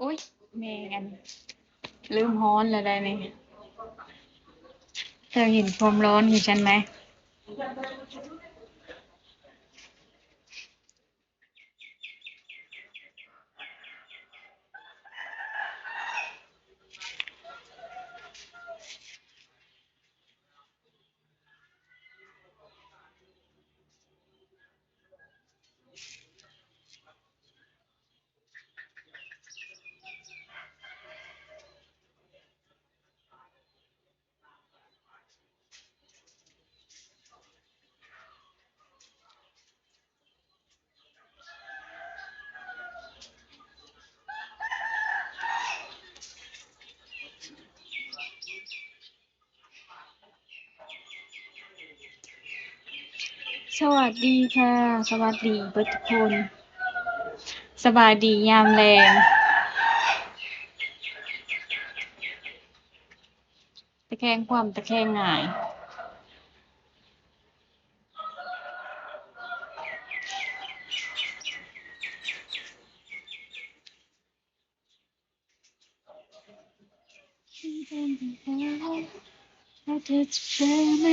โอ๊ยแม่งอันลืมฮ้อนแล้วได้นี่เธอเห็นความร้อนของฉันไหมสวัสดีค่ะสวัสดีเบิดทุกคนสบายดียามแลงตะแคงคว่ำตะแคงหงายแล้วเธอจะเจอไหม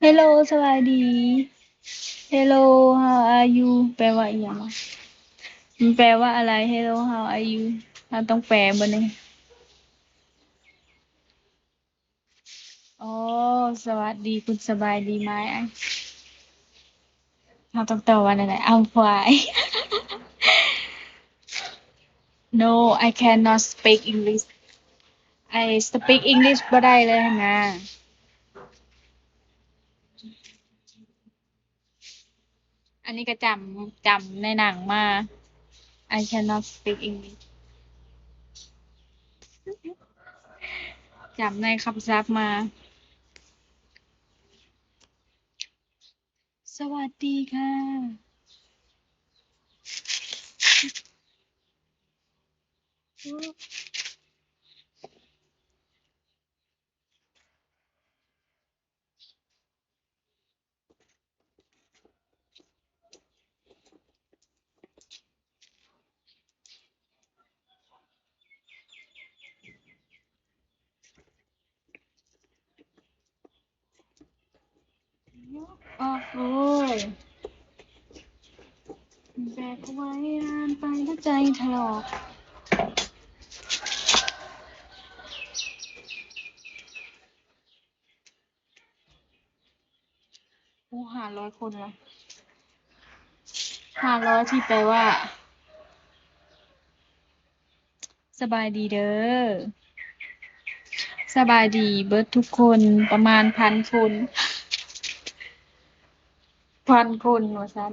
Hello สวัสดี Hello how are you แปลว่าอหยังวะมันแปลว่าอะไร Hello how are you เราต้องแปลบ่เนี่ยอ๋อสวัสดีคุณสบายดีไหมเราต้องตอบว่าอะไร I'm fine No I cannot speak English I speak English บ่ได้เลยนะอันนี้ก็จำในหนังมา I cannot speak English จำในคำศัพท์มาสวัสดีค่ะอ๋อโอ้ยแบกเอาไว้นานไปแล้วใจถลอกโอ้500 คนละ500ที่แปลว่าสบายดีเด้อสบายดีเบิดทุกคนประมาณ1,000 คน1,000 คนว่าซั่น